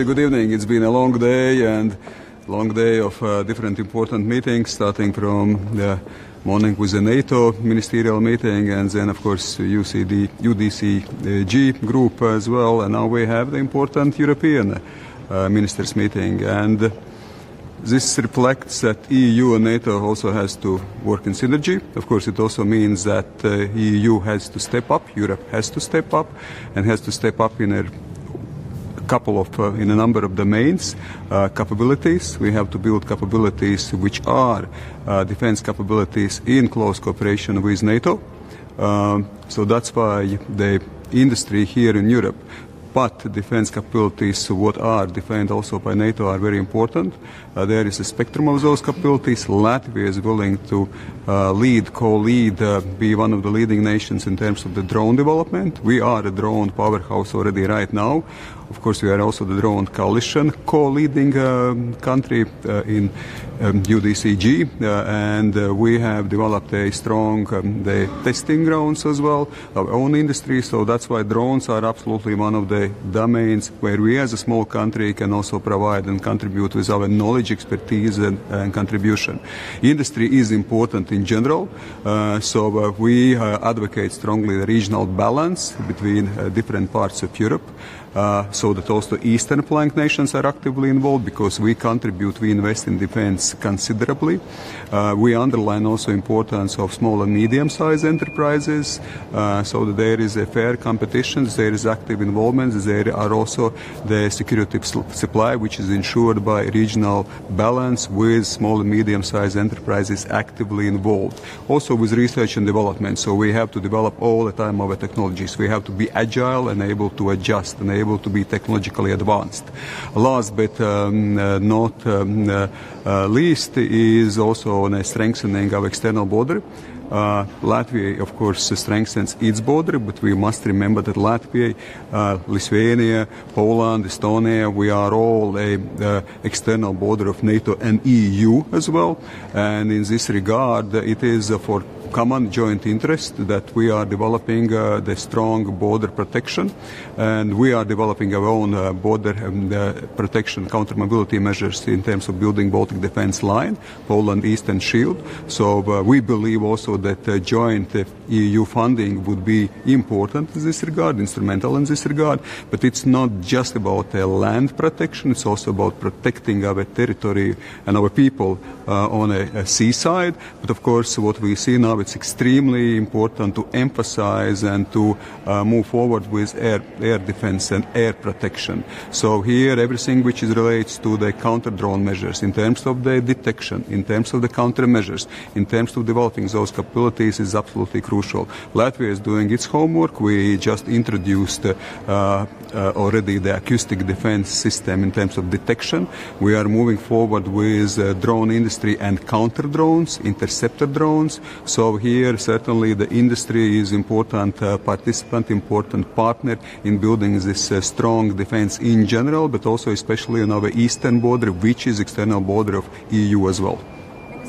Good evening. It's been a long day of different important meetings, starting from the morning with the NATO ministerial meeting and then, of course, UDCG group as well. And now we have the important European ministers meeting. And this reflects that EU and NATO also has to work in synergy. Of course, it also means that EU has to step up, Europe has to step up, and has to step up in a number of domains, capabilities. We have to build capabilities which are defense capabilities in close cooperation with NATO. So that's why the industry here in Europe, but defense capabilities, what are defined also by NATO, are very important. There is a spectrum of those capabilities. Latvia is willing to co-lead, be one of the leading nations in terms of the drone development. We are a drone powerhouse already right now. Of course, we are also the drone coalition co-leading country in UDCG, and we have developed a strong testing grounds as well, our own industry. So that's why drones are absolutely one of the domains where we as a small country can also provide and contribute with our knowledge, expertise and contribution. Industry is important in general, so we advocate strongly the regional balance between different parts of Europe. So that also eastern flank nations are actively involved because we contribute, we invest in defense considerably. We underline also importance of small and medium-sized enterprises, so that there is a fair competition, there is active involvement, there are also the security supply which is ensured by regional balance with small and medium-sized enterprises actively involved. Also with research and development, so we have to develop all the time our technologies. We have to be agile and able to adjust and able to be technologically advanced. Last but not least is also on a strengthening of external border. Latvia, of course, strengthens its border, but we must remember that Latvia, Lithuania, Poland, Estonia, we are all a external border of NATO and EU as well. And in this regard, it is for common joint interest that we are developing the strong border protection, and we are developing our own border protection counter-mobility measures in terms of building Baltic defense line, Poland Eastern Shield. So we believe also that joint EU funding would be important in this regard, instrumental in this regard, but it's not just about land protection, it's also about protecting our territory and our people on a seaside. But of course, what we see now, it's extremely important to emphasize and to move forward with air defense and air protection. So here, everything which relates to the counter-drone measures, in terms of the detection, in terms of the countermeasures, in terms of developing those capabilities is absolutely crucial. Latvia is doing its homework. We just introduced already the acoustic defense system in terms of detection. We are moving forward with drone industry and counter-drones, interceptor drones. So here, certainly, the industry is important participant, important partner in building this strong defense in general, but also especially on our eastern border, which is external border of EU as well.